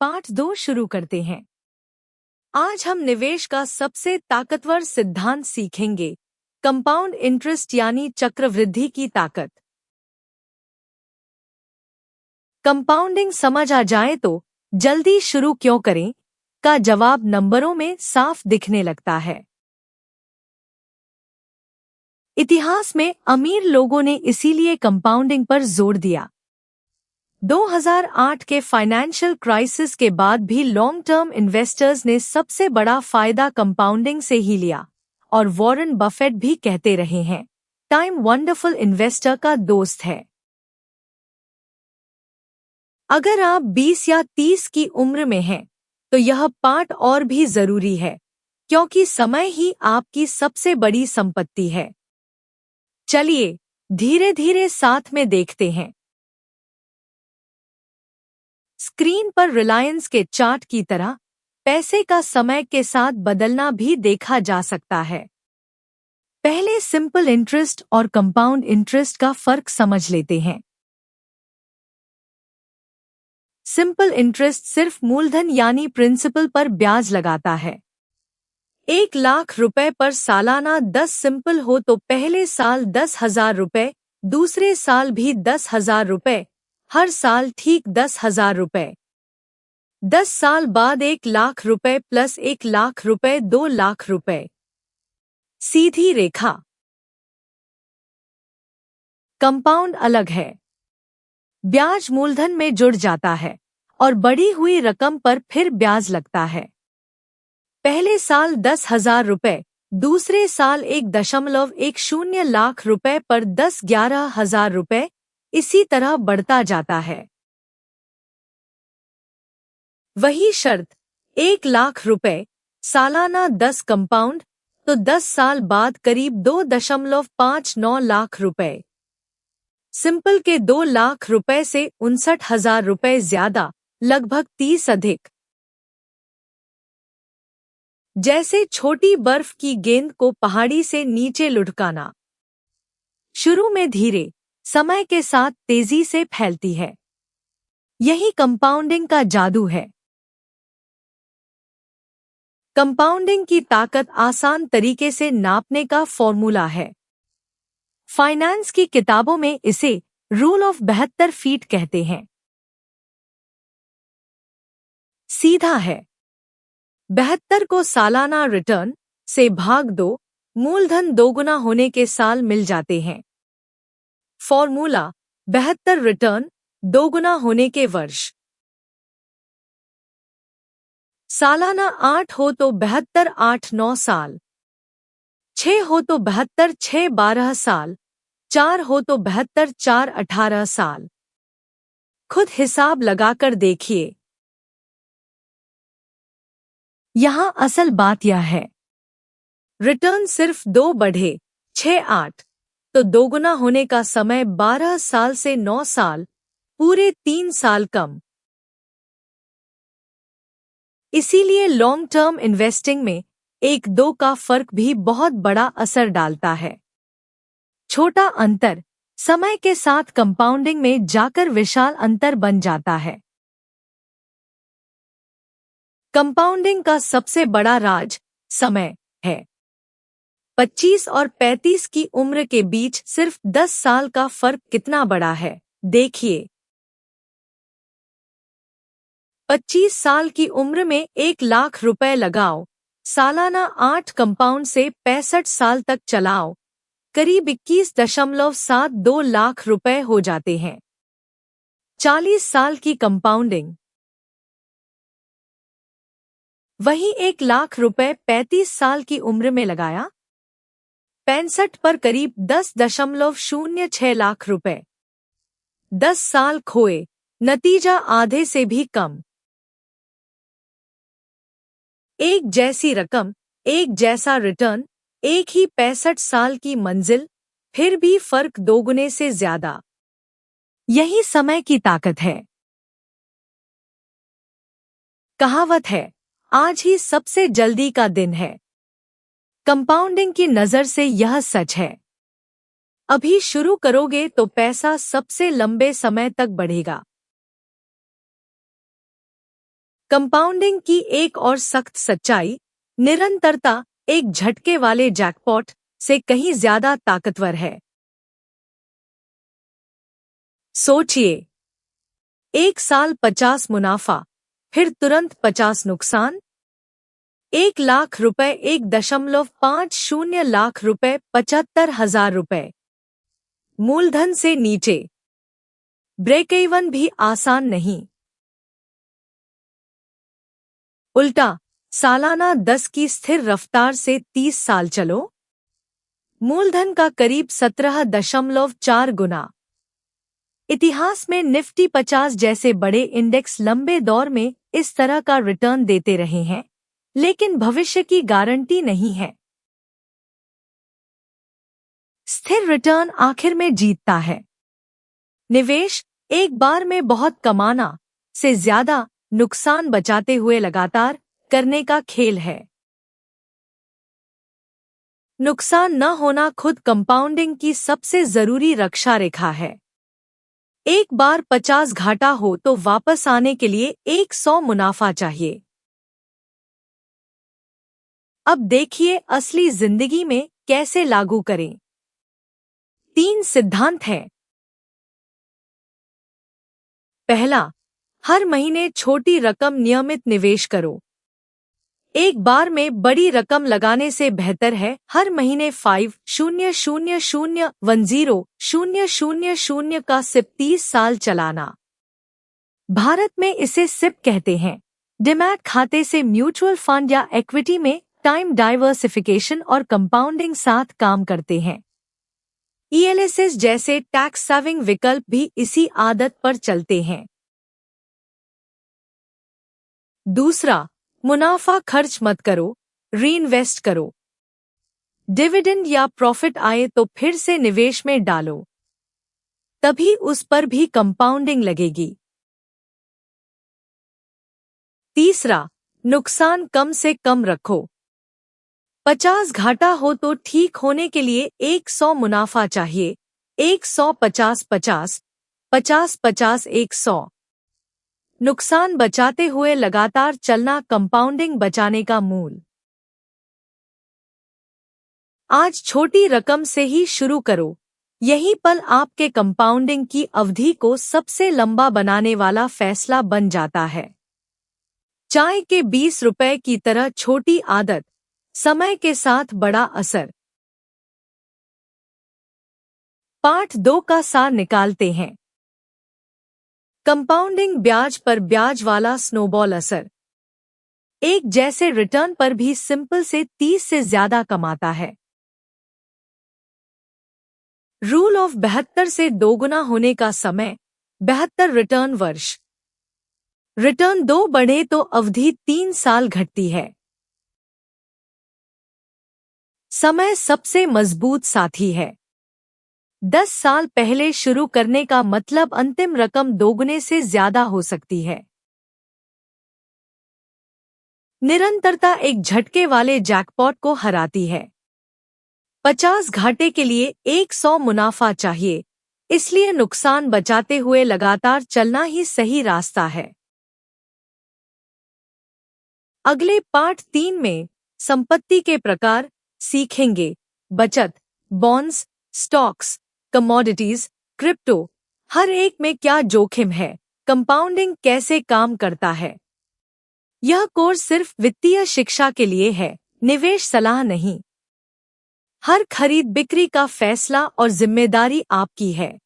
Part 2 शुरू करते हैं। आज हम निवेश का सबसे ताकतवर सिद्धांत सीखेंगे, कंपाउंड इंटरेस्ट यानी चक्रवृद्धि की ताकत। कंपाउंडिंग समझ आ जाए तो जल्दी शुरू क्यों करें का जवाब नंबरों में साफ दिखने लगता है। इतिहास में अमीर लोगों ने इसीलिए कंपाउंडिंग पर जोर दिया। 2008 के फाइनेंशियल क्राइसिस के बाद भी लॉन्ग टर्म इन्वेस्टर्स ने सबसे बड़ा फायदा कंपाउंडिंग से ही लिया, और वॉरेन बफेट भी कहते रहे हैं, टाइम वंडरफुल इन्वेस्टर का दोस्त है। अगर आप 20 या 30 की उम्र में हैं, तो यह पाठ और भी जरूरी है, क्योंकि समय ही आपकी सबसे बड़ी संपत्ति है। चलिए धीरे धीरे साथ में देखते हैं। स्क्रीन पर रिलायंस के चार्ट की तरह पैसे का समय के साथ बदलना भी देखा जा सकता है। पहले सिंपल इंटरेस्ट और कंपाउंड इंटरेस्ट का फर्क समझ लेते हैं। सिंपल इंटरेस्ट सिर्फ मूलधन यानी प्रिंसिपल पर ब्याज लगाता है। 1,00,000 रुपए पर सालाना 10 सिंपल हो तो पहले साल 10,000 रुपए, दूसरे साल भी 10,000 रुपए, हर साल ठीक 10,000 रुपए। 10 साल बाद 1,00,000 रुपए प्लस 1,00,000 रुपए 2,00,000 रुपए। सीधी रेखा। कंपाउंड अलग है। ब्याज मूलधन में जुड़ जाता है और बढ़ी हुई रकम पर फिर ब्याज लगता है। पहले साल 10,000 रुपए, दूसरे साल 1.10 लाख रुपए पर 10-11,000 रुपए, इसी तरह बढ़ता जाता है। वही शर्त, 1,00,000 रुपए, सालाना 10 कंपाउंड, तो 10 साल बाद करीब 2.59 लाख रुपए। सिंपल के 2 लाख रुपए से 59,000 रुपए ज्यादा, लगभग 30 अधिक। जैसे छोटी बर्फ की गेंद को पहाड़ी से नीचे लुढ़काना। शुरू में धीरे, समय के साथ तेजी से फैलती है। यही कंपाउंडिंग का जादू है। कंपाउंडिंग की ताकत आसान तरीके से नापने का फॉर्मूला है। फाइनेंस की किताबों में इसे रूल ऑफ 72 फीट कहते हैं। सीधा है। 72 को सालाना रिटर्न से भाग दो, मूलधन दोगुना होने के साल मिल जाते हैं। फॉर्मूला, 72 रिटर्न दोगुना होने के वर्ष। सालाना 8 हो तो 72 8-9 साल, 6 हो तो 72 6-12 साल, 4 हो तो 72 4-18 साल। खुद हिसाब लगाकर देखिए। यहाँ असल बात यह है, रिटर्न सिर्फ 2 बढ़े 6-8, तो दोगुना होने का समय 12 साल से 9 साल, पूरे 3 साल कम। इसीलिए लॉन्ग टर्म इन्वेस्टिंग में 1-2 का फर्क भी बहुत बड़ा असर डालता है। छोटा अंतर समय के साथ कंपाउंडिंग में जाकर विशाल अंतर बन जाता है। कंपाउंडिंग का सबसे बड़ा राज समय है। 25 और 35 की उम्र के बीच सिर्फ 10 साल का फर्क कितना बड़ा है, देखिए। 25 साल की उम्र में 1,00,000 रुपए लगाओ, सालाना 8 कंपाउंड से 65 साल तक चलाओ, करीब 21.72 लाख रुपए हो जाते हैं। 40 साल की कंपाउंडिंग। वही 1,00,000 रुपए 35 साल की उम्र में लगाया, 65 पर करीब 10.06 लाख रुपए। 10 साल खोए, नतीजा आधे से भी कम। एक जैसी रकम, एक जैसा रिटर्न, एक ही 65 साल की मंजिल, फिर भी फर्क दोगुने से ज्यादा। यही समय की ताकत है। कहावत है, आज ही सबसे जल्दी का दिन है। कंपाउंडिंग की नजर से यह सच है। अभी शुरू करोगे तो पैसा सबसे लंबे समय तक बढ़ेगा। कंपाउंडिंग की एक और सख्त सच्चाई, निरंतरता एक झटके वाले जैकपॉट से कहीं ज्यादा ताकतवर है। सोचिए, एक साल 50 मुनाफा, फिर तुरंत 50 नुकसान। 1 लाख रुपए, 1.50 लाख रुपए, 75,000 रुपए। मूलधन से नीचे ब्रेक इवन भी आसान नहीं। उल्टा, सालाना 10 की स्थिर रफ्तार से 30 साल चलो, मूलधन का करीब 17.4 गुना। इतिहास में निफ्टी 50 जैसे बड़े इंडेक्स लंबे दौर में इस तरह का रिटर्न देते रहे हैं, लेकिन भविष्य की गारंटी नहीं है। स्थिर रिटर्न आखिर में जीतता है। निवेश एक बार में बहुत कमाना से ज्यादा नुकसान बचाते हुए लगातार करने का खेल है। नुकसान न होना खुद कंपाउंडिंग की सबसे जरूरी रक्षा रेखा है। एक बार 50 घाटा हो तो वापस आने के लिए 100 मुनाफा चाहिए। अब देखिए असली जिंदगी में कैसे लागू करें। 3 सिद्धांत हैं। पहला, हर महीने छोटी रकम नियमित निवेश करो। एक बार में बड़ी रकम लगाने से बेहतर है हर महीने 5,000,10,000 का सिप 30 साल चलाना। भारत में इसे सिप कहते हैं। डिमैट खाते से म्यूचुअल फंड या इक्विटी में टाइम डाइवर्सिफिकेशन और कंपाउंडिंग साथ काम करते हैं। ELSS जैसे टैक्स सेविंग विकल्प भी इसी आदत पर चलते हैं। दूसरा, मुनाफा खर्च मत करो, रीइन्वेस्ट करो। डिविडेंड या प्रॉफिट आए तो फिर से निवेश में डालो, तभी उस पर भी कंपाउंडिंग लगेगी। तीसरा, नुकसान कम से कम रखो। 50 घाटा हो तो ठीक होने के लिए 100 मुनाफा चाहिए। 100-50-50, 50-50, 100। नुकसान बचाते हुए लगातार चलना कंपाउंडिंग बचाने का मूल। आज छोटी रकम से ही शुरू करो। यही पल आपके कंपाउंडिंग की अवधि को सबसे लंबा बनाने वाला फैसला बन जाता है। चाय के 20 रुपए की तरह छोटी आदत, समय के साथ बड़ा असर। पार्ट 2 का सार निकालते हैं। कंपाउंडिंग ब्याज पर ब्याज वाला स्नोबॉल असर। एक जैसे रिटर्न पर भी सिंपल से 30 से ज्यादा कमाता है। रूल ऑफ 72 से दोगुना होने का समय, 72 रिटर्न वर्ष। रिटर्न 2 बढ़े तो अवधि 3 साल घटती है। समय सबसे मजबूत साथी है। 10 साल पहले शुरू करने का मतलब अंतिम रकम दोगुने से ज्यादा हो सकती है। निरंतरता एक झटके वाले जैकपॉट को हराती है। 50 घाटे के लिए 100 मुनाफा चाहिए, इसलिए नुकसान बचाते हुए लगातार चलना ही सही रास्ता है। अगले पार्ट 3 में संपत्ति के प्रकार सीखेंगे। बचत, बॉन्ड्स, स्टॉक्स, कमोडिटीज, क्रिप्टो, हर एक में क्या जोखिम है, कंपाउंडिंग कैसे काम करता है। यह कोर्स सिर्फ वित्तीय शिक्षा के लिए है, निवेश सलाह नहीं। हर खरीद बिक्री का फैसला और जिम्मेदारी आपकी है।